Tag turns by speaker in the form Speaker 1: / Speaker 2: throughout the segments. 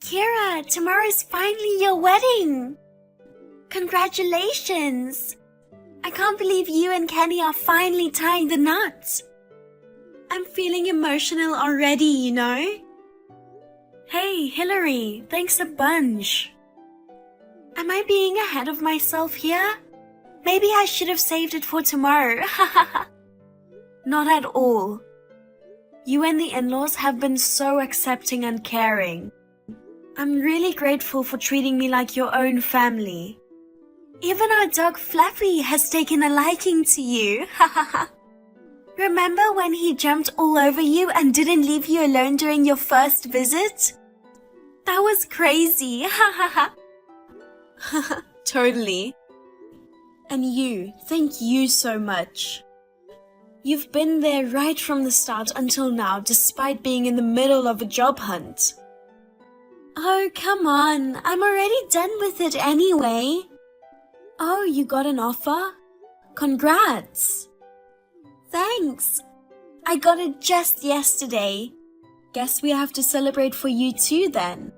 Speaker 1: Kira, tomorrow's finally your wedding! Congratulations! I can't believe you and Kenny are finally tying the knot. I'm feeling emotional already, you know? Hey, Hillary, thanks a bunch. Am I being ahead of myself here? Maybe I should have saved it for tomorrow. Not at all. You and the in-laws have been so accepting and caring. I'm really grateful for treating me like your own family. Even our dog Fluffy has taken a liking to you. Remember when he jumped all over you and didn't leave you alone during your first visit? That was crazy. Totally. And you, thank you so much. You've been there right from the start until now, despite being in the middle of a job hunt. Oh, come on. I'm already done with it anyway. Oh, you got an offer? Congrats. Thanks. I got it just yesterday. Guess we have to celebrate for you too then.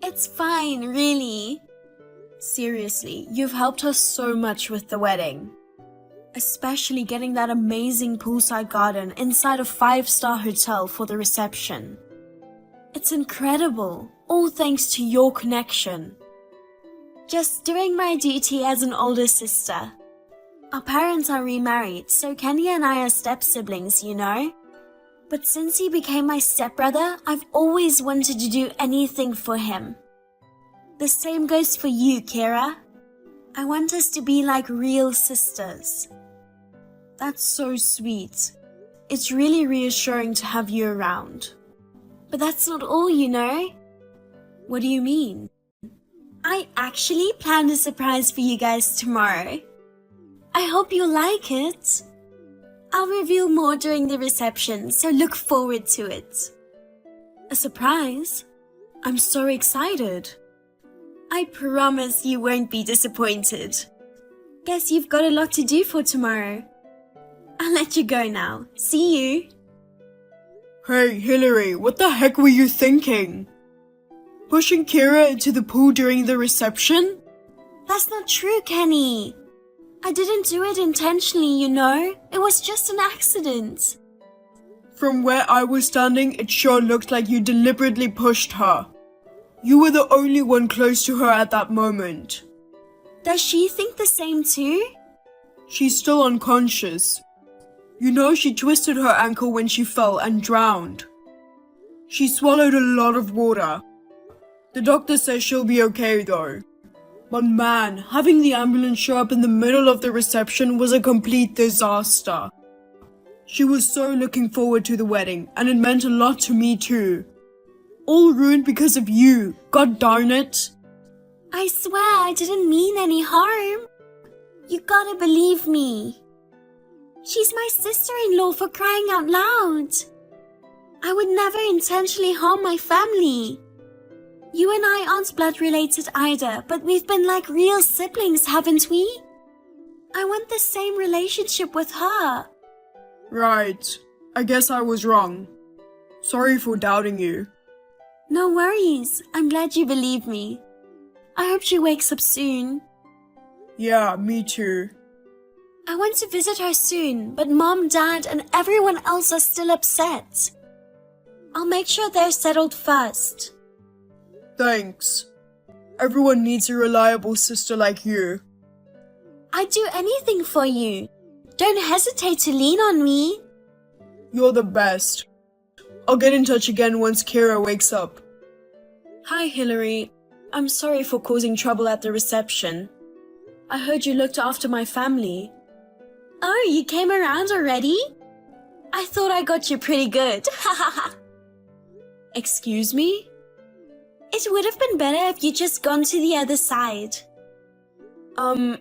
Speaker 1: It's fine, really. Seriously, you've helped us so much with the wedding. Especially getting that amazing poolside garden inside a 5-star hotel for the reception. It's incredible, all thanks to your connection. Just doing my duty as an older sister. Our parents are remarried, so Kenny and I are step-siblings, you know? But since he became my stepbrother, I've always wanted to do anything for him. The same goes for you, Kira. I want us to be like real sisters. That's so sweet. It's really reassuring to have you around. But that's not all, you know? What do you mean? I actually planned a surprise for you guys tomorrow. I hope you'll like it. I'll reveal more during the reception, so look forward to it. A surprise? I'm so excited. I promise you won't be disappointed. Guess you've got a lot to do for tomorrow. I'll let you go now. See you.
Speaker 2: Hey, Hillary, what the heck were you thinking? Pushing Kira into the pool during the reception?
Speaker 1: That's not true, Kenny. I didn't do it intentionally, you know. It was just an accident.
Speaker 2: From where I was standing, it sure looked like you deliberately pushed her. You were the only one close to her at that moment.
Speaker 1: Does she think the same too?
Speaker 2: She's still unconscious. You know, she twisted her ankle when she fell and drowned. She swallowed a lot of water. The doctor says she'll be okay though. But man, having the ambulance show up in the middle of the reception was a complete disaster. She was so looking forward to the wedding, and it meant a lot to me too. All ruined because of you, god darn it.
Speaker 1: I swear I didn't mean any harm. You gotta believe me. She's my sister-in-law, for crying out loud. I would never intentionally harm my family. You and I aren't blood-related either, but we've been like real siblings, haven't we? I want the same relationship with her.
Speaker 2: Right. I guess I was wrong. Sorry for doubting you.
Speaker 1: No worries. I'm glad you believe me. I hope she wakes up soon.
Speaker 2: Yeah, me too.
Speaker 1: I want to visit her soon, but Mom, Dad, and everyone else are still upset. I'll make sure they're settled first.
Speaker 2: Thanks. Everyone needs a reliable sister like you.
Speaker 1: I'd do anything for you. Don't hesitate to lean on me.
Speaker 2: You're the best. I'll get in touch again once Kira wakes up.
Speaker 1: Hi, Hillary. I'm sorry for causing trouble at the reception. I heard you looked after my family. Oh, you came around already? I thought I got you pretty good. Excuse me? It would have been better if you just gone to the other side.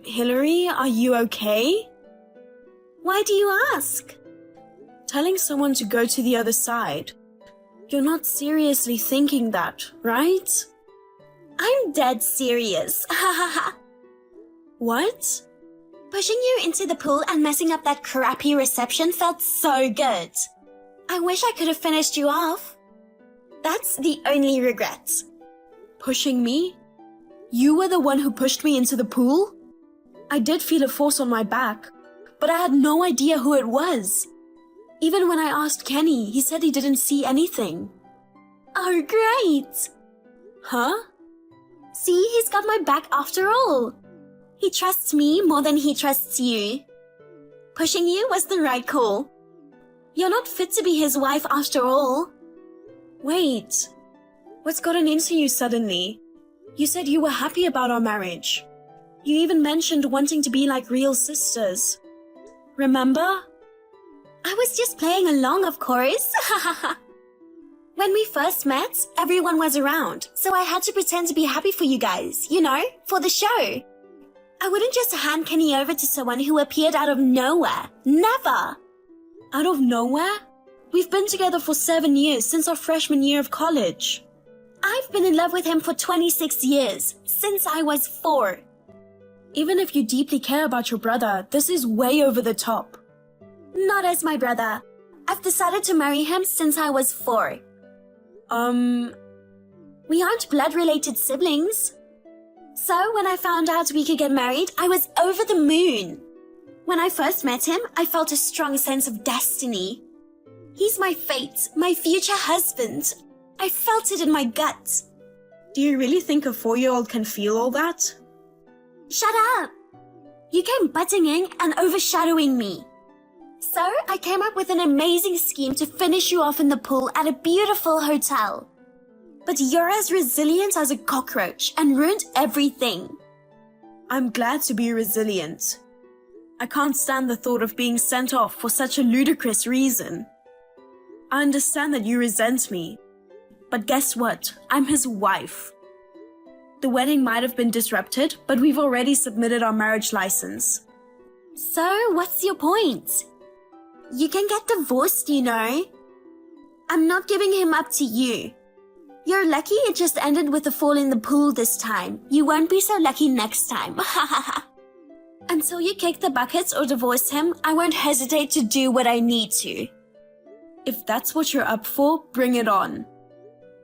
Speaker 1: Hillary, are you okay? Why do you ask? Telling someone to go to the other side. You're not seriously thinking that, right? I'm dead serious. What? Pushing you into the pool and messing up that crappy reception felt so good. I wish I could have finished you off. That's the only regret. Pushing me? You were the one who pushed me into the pool? I did feel a force on my back, but I had no idea who it was. Even when I asked Kenny, he said he didn't see anything. Oh, great! Huh? See, he's got my back after all. He trusts me more than he trusts you. Pushing you was the right call. You're not fit to be his wife after all. Wait, what's gotten into you suddenly? You said you were happy about our marriage. You even mentioned wanting to be like real sisters. Remember? I was just playing along, of course. When we first met, everyone was around, so I had to pretend to be happy for you guys, you know, for the show. I wouldn't just hand Kenny over to someone who appeared out of nowhere. Never! Out of nowhere? We've been together for 7 years, since our freshman year of college. I've been in love with him for 26 years, since I was 4. Even if you deeply care about your brother, this is way over the top. Not as my brother. I've decided to marry him since I was 4. We aren't blood-related siblings. So when I found out we could get married, I was over the moon. When I first met him, I felt a strong sense of destiny. He's my fate, my future husband. I felt it in my gut. Do you really think a 4-year-old can feel all that? Shut up! You came butting in and overshadowing me. So I came up with an amazing scheme to finish you off in the pool at a beautiful hotel. But you're as resilient as a cockroach and ruined everything. I'm glad to be resilient. I can't stand the thought of being sent off for such a ludicrous reason. I understand that you resent me. But guess what? I'm his wife. The wedding might have been disrupted, but we've already submitted our marriage license. So, what's your point? You can get divorced, you know. I'm not giving him up to you. You're lucky it just ended with a fall in the pool this time. You won't be so lucky next time. Until you kick the buckets or divorce him, I won't hesitate to do what I need to. If that's what you're up for, bring it on.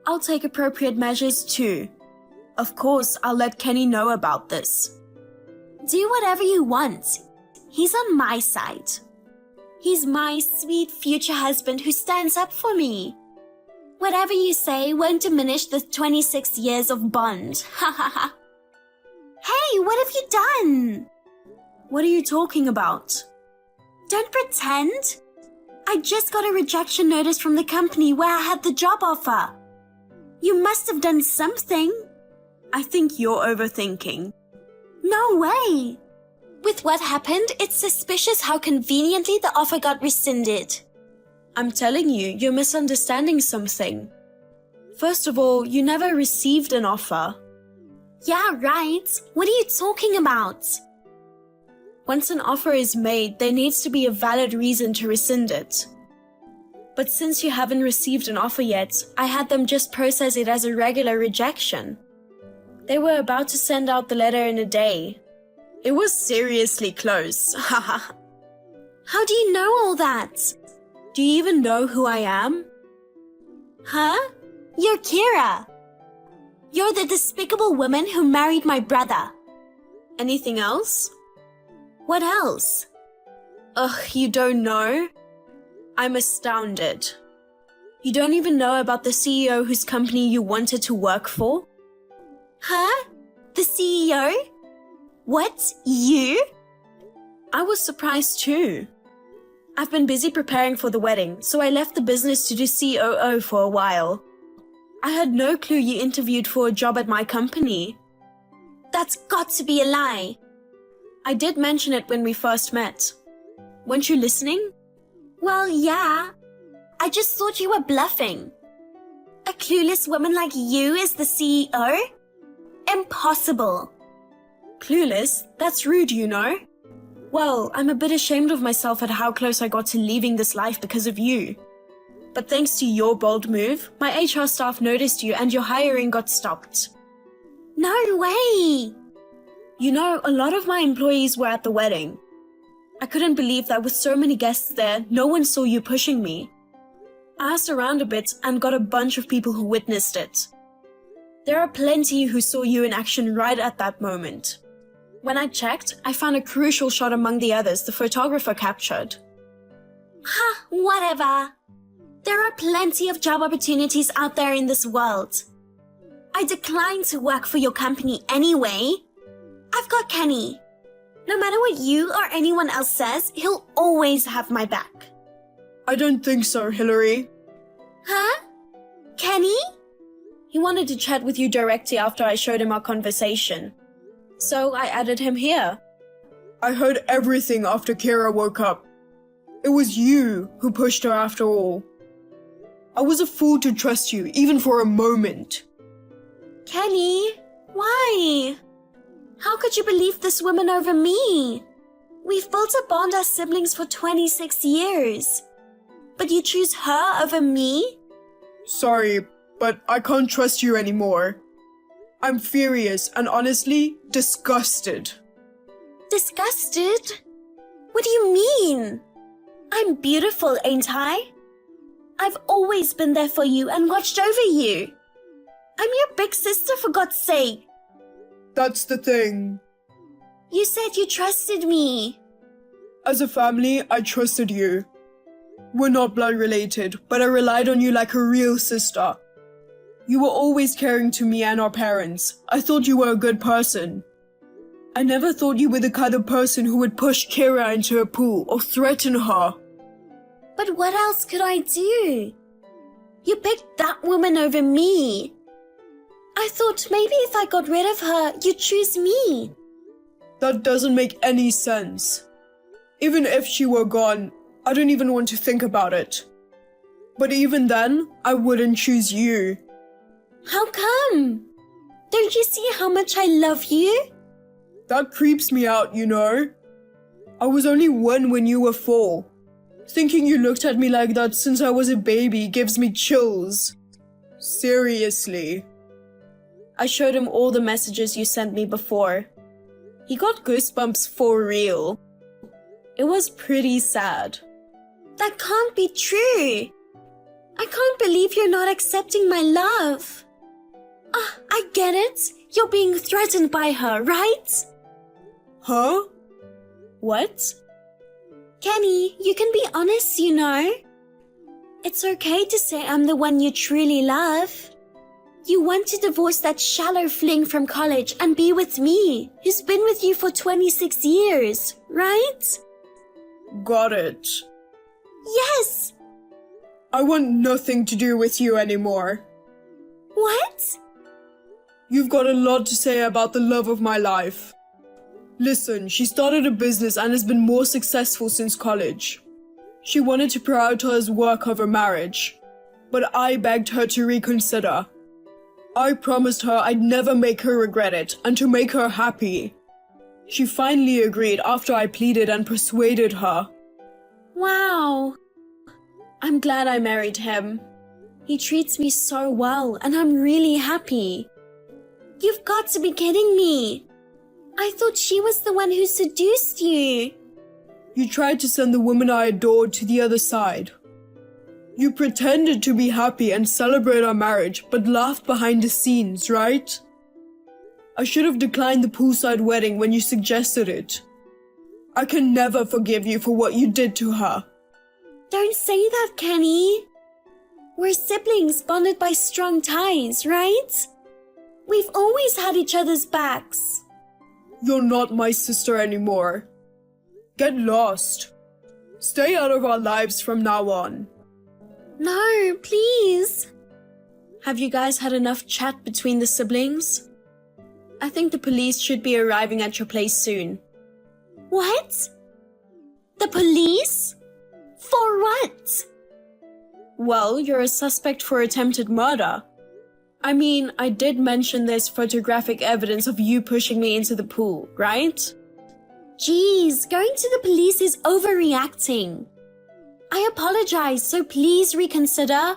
Speaker 1: I'll take appropriate measures too. Of course, I'll let Kenny know about this. Do whatever you want. He's on my side. He's my sweet future husband who stands up for me. Whatever you say won't diminish the 26 years of bond. Ha ha ha. Hey, what have you done? What are you talking about? Don't pretend. I just got a rejection notice from the company where I had the job offer. You must have done something. I think you're overthinking. No way. With what happened, it's suspicious how conveniently the offer got rescinded. I'm telling you, you're misunderstanding something. First of all, you never received an offer. Yeah, right. What are you talking about? Once an offer is made, there needs to be a valid reason to rescind it. But since you haven't received an offer yet, I had them just process it as a regular rejection. They were about to send out the letter in a day. It was seriously close. Haha. How do you know all that? Do you even know who I am? Huh? You're Kira. You're the despicable woman who married my brother. Anything else? What else? Ugh, you don't know? I'm astounded. You don't even know about the CEO whose company you wanted to work for? Huh? The CEO? What? You? I was surprised too. I've been busy preparing for the wedding, so I left the business to do COO for a while. I had no clue you interviewed for a job at my company. That's got to be a lie. I did mention it when we first met. Weren't you listening? Well, yeah. I just thought you were bluffing. A clueless woman like you is the CEO? Impossible. Clueless? That's rude, you know. Well, I'm a bit ashamed of myself at how close I got to leaving this life because of you. But thanks to your bold move, my HR staff noticed you and your hiring got stopped. No way! You know, a lot of my employees were at the wedding. I couldn't believe that with so many guests there, no one saw you pushing me. I asked around a bit and got a bunch of people who witnessed it. There are plenty who saw you in action right at that moment. When I checked, I found a crucial shot among the others the photographer captured. Ha, whatever. There are plenty of job opportunities out there in this world. I decline to work for your company anyway. I've got Kenny. No matter what you or anyone else says, he'll always have my back.
Speaker 2: I don't think so, Hillary.
Speaker 1: Huh? Kenny? He wanted to chat with you directly after I showed him our conversation. So I added him here.
Speaker 2: I heard everything after Kira woke up. It was you who pushed her after all. I was a fool to trust you, even for a moment.
Speaker 1: Kenny, why? How could you believe this woman over me? We've built a bond as siblings for 26 years. But you choose her over me?
Speaker 2: Sorry, but I can't trust you anymore. I'm furious and honestly disgusted.
Speaker 1: Disgusted? What do you mean? I'm beautiful, ain't I? I've always been there for you and watched over you. I'm your big sister, for God's sake.
Speaker 2: That's the thing.
Speaker 1: You said you trusted me.
Speaker 2: As a family, I trusted you. We're not blood related, but I relied on you like a real sister. You were always caring to me and our parents. I thought you were a good person. I never thought you were the kind of person who would push Kira into a pool or threaten her.
Speaker 1: But what else could I do? You picked that woman over me. I thought maybe if I got rid of her, you'd choose me.
Speaker 2: That doesn't make any sense. Even if she were gone, I don't even want to think about it. But even then, I wouldn't choose you.
Speaker 1: How come? Don't you see how much I love you?
Speaker 2: That creeps me out, you know. I was only 1 when you were 4. Thinking you looked at me like that since I was a baby gives me chills. Seriously.
Speaker 1: I showed him all the messages you sent me before. He got goosebumps for real. It was pretty sad. That can't be true. I can't believe you're not accepting my love. I get it. You're being threatened by her, right?
Speaker 2: Huh?
Speaker 1: What? Kenny, you can be honest, you know. It's okay to say I'm the one you truly love. You want to divorce that shallow fling from college and be with me, who's been with you for 26 years, right?
Speaker 2: Got it.
Speaker 1: Yes!
Speaker 2: I want nothing to do with you anymore.
Speaker 1: What?
Speaker 2: You've got a lot to say about the love of my life. Listen, she started a business and has been more successful since college. She wanted to prioritize work over marriage, but I begged her to reconsider. I promised her I'd never make her regret it and to make her happy. She finally agreed after I pleaded and persuaded her.
Speaker 1: Wow. I'm glad I married him. He treats me so well and I'm really happy. You've got to be kidding me. I thought she was the one who seduced you.
Speaker 2: You tried to send the woman I adored to the other side. You pretended to be happy and celebrate our marriage, but laughed behind the scenes, right? I should have declined the poolside wedding when you suggested it. I can never forgive you for what you did to her.
Speaker 1: Don't say that, Kenny. We're siblings bonded by strong ties, right? We've always had each other's backs.
Speaker 2: You're not my sister anymore. Get lost. Stay out of our lives from now on.
Speaker 1: No, please. Have you guys had enough chat between the siblings? I think the police should be arriving at your place soon. What? The police? For what? Well, you're a suspect for attempted murder. I mean, I did mention there's photographic evidence of you pushing me into the pool, right? Jeez, going to the police is overreacting. I apologize, so please reconsider.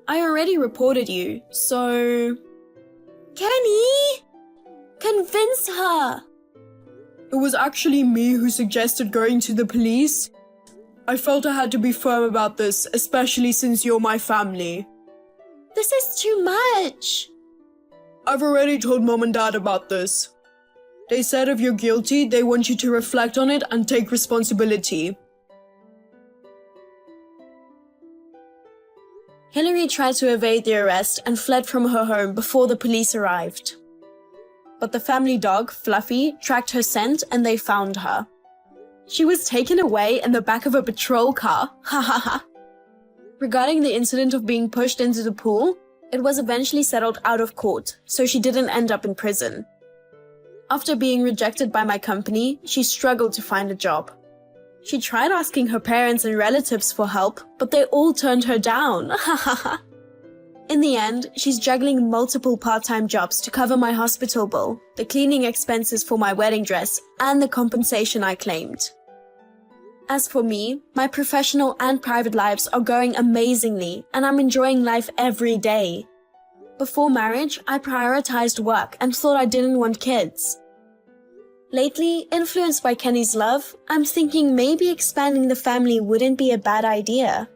Speaker 1: I already reported you, so... Kenny! Convince her!
Speaker 2: It was actually me who suggested going to the police. I felt I had to be firm about this, especially since you're my family.
Speaker 1: This is too much.
Speaker 2: I've already told Mom and Dad about this. They said if you're guilty, they want you to reflect on it and take responsibility.
Speaker 1: Hillary tried to evade the arrest and fled from her home before the police arrived. But the family dog, Fluffy, tracked her scent and they found her. She was taken away in the back of a patrol car. Ha ha ha. Regarding the incident of being pushed into the pool, it was eventually settled out of court, so she didn't end up in prison. After being rejected by my company, she struggled to find a job. She tried asking her parents and relatives for help, but they all turned her down. In the end, she's juggling multiple part-time jobs to cover my hospital bill, the cleaning expenses for my wedding dress, and the compensation I claimed. As for me, my professional and private lives are going amazingly, and I'm enjoying life every day. Before marriage, I prioritized work and thought I didn't want kids. Lately, influenced by Kenny's love, I'm thinking maybe expanding the family wouldn't be a bad idea.